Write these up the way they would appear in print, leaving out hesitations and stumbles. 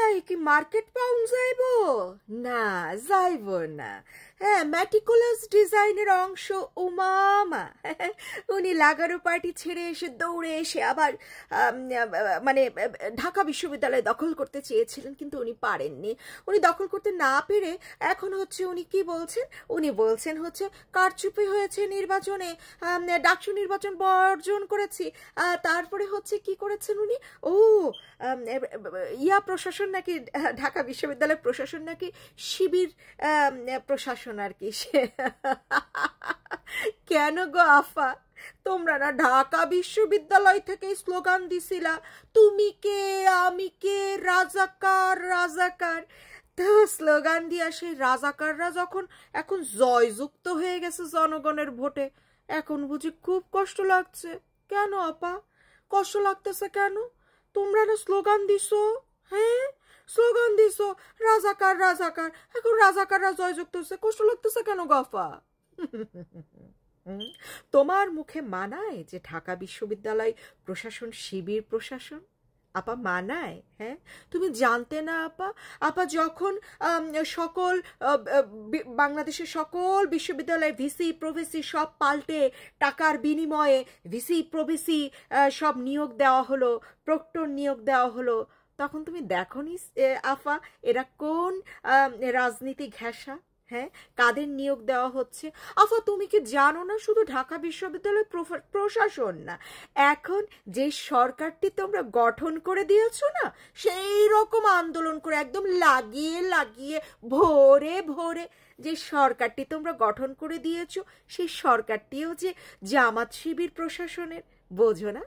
তাই কি market pound যাইব? না, যাইব না। হ্যাঁ, ম্যাটিকুলাস ডিজাইনের অংশ উমামা উনি লাগারো পার্টি ছেড়ে এসে দৌড়ে এসে আবার মানে ঢাকা বিশ্ববিদ্যালয় দখল করতে চেয়েছিলেন, কিন্তু উনি পারেননি। উনি দখল করতে না পেরে এখন হচ্ছে উনি কি বলছেন? উনি বলছেন হচ্ছে কারচুপি হয়েছে নির্বাচনে, ডাকসু নির্বাচন বর্জন করেছি। তারপরে হচ্ছে কি করেছেন উনি? ও প্রশাসন নাকি, ঢাকা বিশ্ববিদ্যালয় প্রশাসন নাকি শিবির প্রশাসন আর কি। কেন গো আফা, তোমরা না ঢাকা বিশ্ববিদ্যালয় থেকে স্লোগান দিছিলা তুমি কে আমি কে রাজাকার রাজাকার? তো স্লোগান দিয়া সেই রাজাকাররা যখন এখন জয়যুক্ত হয়ে গেছে জনগণের ভোটে, এখন বুঝি খুব কষ্ট লাগছে। কেন আপা, কষ্ট লাগতেছে কেন? তোমরা না স্লোগান দিছো, হ্যাঁ স্লোগান দিছো রাজাকার রাজাকার, এখন রাজাকাররা জয়যুক্ত হচ্ছে, কষ্ট লাগতেছে কেন গাফা? তোমার মুখে মানায় যে ঢাকা বিশ্ববিদ্যালয় প্রশাসন শিবির প্রশাসন? আপা মানায়? হ্যাঁ, তুমি জানতে না আপা? আপা যখন সকল বাংলাদেশের সকল বিশ্ববিদ্যালয়ের ভিসি প্রভিসি সব পাল্টে টাকার বিনিময়ে ভিসি প্রভিসি সব নিয়োগ দেওয়া হলো, প্রক্টর নিয়োগ দেওয়া হলো, তখন তুমি দেখোনি আফা এরা কোন রাজনীতি ঘেঁষা? হ্যাঁ, কাদের নিয়োগ দেওয়া হচ্ছে? আফা তুমি কি জানো না, শুধু ঢাকা বিশ্ববিদ্যালয় প্রশাসন না, এখন যে সরকারটি তোমরা গঠন করে দিয়েছো না, সেই রকম আন্দোলন করে একদম লাগিয়ে লাগিয়ে ভোরে ভোরে যে সরকারটি তোমরা গঠন করে দিয়েছো, সেই সরকারটিও যে জামাত শিবির প্রশাসনের। বোঝো না?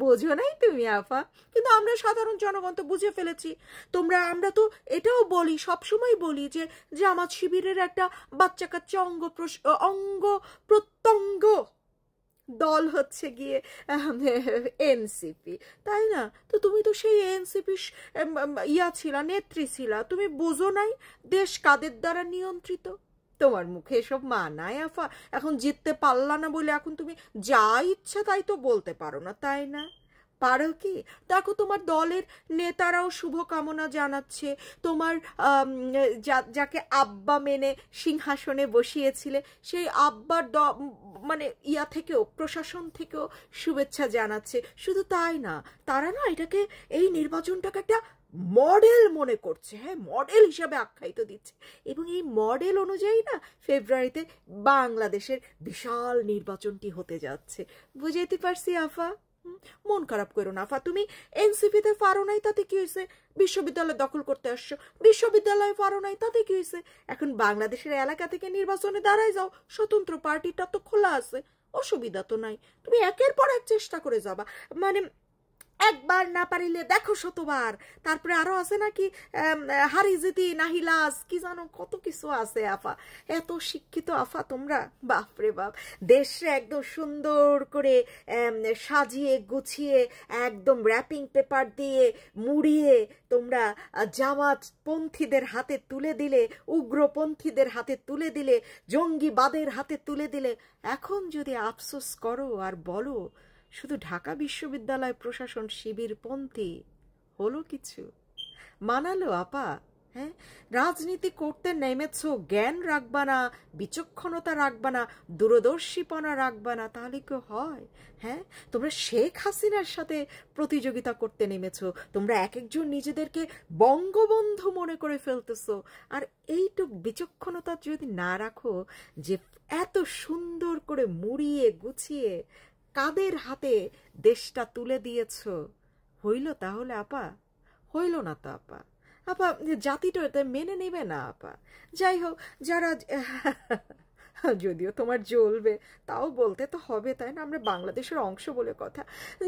বোঝো নাই তুমি আফা? কিন্তু আমরা সাধারণ জনগণ তো বুঝে ফেলেছি। আমরা তো এটাও বলি, সবসময় বলি যে জামাত শিবিরের একটা বাচ্চা কাচ্চা অঙ্গ প্রত্যঙ্গ দল হচ্ছে গিয়ে এনসিপি, তাই না? তো তুমি তো সেই এনসিপি ছিলা, নেত্রী ছিলা, তুমি বোঝো নাই দেশ কাদের দ্বারা নিয়ন্ত্রিত? তোমার মুখে এসব মানায় আফা? এখন জিততে পারলা না বলে এখন তুমি যা ইচ্ছা তাই তো বলতে পারো না, তাই না? পারো কি? দেখো তোমার দলের নেতারাও শুভকামনা জানাচ্ছে, তোমার যাকে আব্বা মেনে সিংহাসনে বসিয়েছিলে সেই আব্বার মানে থেকেও, প্রশাসন থেকেও শুভেচ্ছা জানাচ্ছে। শুধু তাই না, তারা না এটাকে, এই নির্বাচনটাকে একটা মডেল মনে করছে, হ্যাঁ মডেল হিসাবে আখ্যায়িত দিচ্ছে, এবং এই মডেল অনুযায়ী না ফেব্রুয়ারিতে বাংলাদেশের বিশাল নির্বাচনটি হতে যাচ্ছে। বুঝাইতে পারছি আফা? মন খারাপ করো না আফা, তুমি এনসিপিতে পারো নাই তাতে কি হয়েছে? বিশ্ববিদ্যালয় দখল করতে আসছো, বিশ্ববিদ্যালয়ে পারো নাই তাতে কি হয়েছে? এখন বাংলাদেশের এলাকা থেকে নির্বাচনে দাঁড়ায় যাও, স্বতন্ত্র পার্টিটা তো খোলা আছে, অসুবিধা তো নাই। তুমি একের পর এক চেষ্টা করে যাবা, মানে একবার না পারিলে দেখো শতবার। তারপরে আরো আছে নাকি হারিজিতি নাহিলাস, কি জানো কত কিছু আছে আফা। এত শিক্ষিত আফা তোমরা, বাপরে বাপ। দেশে একদম সুন্দর করে সাজিয়ে গুছিয়ে একদম র্যাপিং পেপার দিয়ে মুড়িয়ে তোমরা জামাতপন্থীদের হাতে তুলে দিলে, উগ্রপন্থীদের হাতে তুলে দিলে, জঙ্গিবাদের হাতে তুলে দিলে। এখন যদি আফসোস করো আর বলো শুধু ঢাকা বিশ্ববিদ্যালয় প্রশাসন শিবিরপন্থী, হলো কিছু? মানালো আপা? হ্যাঁ, রাজনীতি করতে নেমেছো, জ্ঞান রাখবা না, বিচক্ষণতা রাখবা না, দূরদর্শীপনা রাখবা না, তাহলে কি হয়? হ্যাঁ, তোমরা শেখ হাসিনার সাথে প্রতিযোগিতা করতে নেমেছো, তোমরা এক একজন নিজেদেরকে বঙ্গবন্ধু মনে করে ফেলতেছো। আর এইটুক বিচক্ষণতা যদি না রাখো যে এত সুন্দর করে মুড়িয়ে গুছিয়ে কাদের হাতে দেশটা তুলে দিয়েছ, হইল তাহলে আপা? হইল না তো আপা। আপা জাতিটা মেনে নেবে না আপা। যাই হোক, যারা যদিও তোমার জ্বলবে, তাও বলতে তো হবে, তাই না? আমরা বাংলাদেশের অংশ বলে কথা।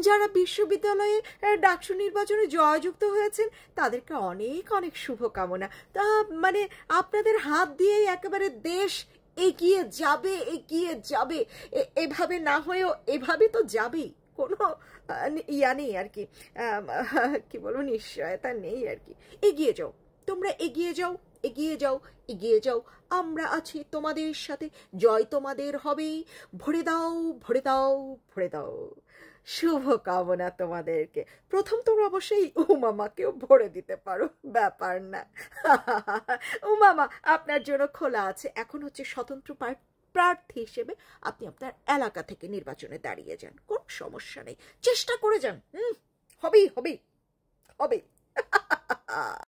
যারা বিশ্ববিদ্যালয়ে ডাকসু নির্বাচনে জয়যুক্ত হয়েছেন তাদেরকে অনেক অনেক শুভকামনা। তা মানে আপনাদের হাত দিয়েই একেবারে দেশ এগিয়ে যাবে, এগিয়ে যাবে। এভাবে না হয়েও এভাবে তো যাবেই, কোনো নেই আর কি, কি বলবো, নিশ্চয়তা নেই আর কি। এগিয়ে যাও, তোমরা এগিয়ে যাও, এগিয়ে যাও, এগিয়ে যাও। আমরা আছি তোমাদের সাথে, জয় তোমাদের হবেই। ভরে দাও, ভরে দাও, ভরে দাও। শুভকামনা তোমাদেরকে। প্রথম তোমরা অবশ্যই উমামাকেও ভরে দিতে পারো, ব্যাপার না। উমামা আপনার জন্য খোলা আছে, এখন হচ্ছে স্বতন্ত্র প্রার্থী হিসেবে আপনি আপনার এলাকা থেকে নির্বাচনে দাঁড়িয়ে যান, কোনো সমস্যা নেই, চেষ্টা করে যান। হবেই হবে হবে।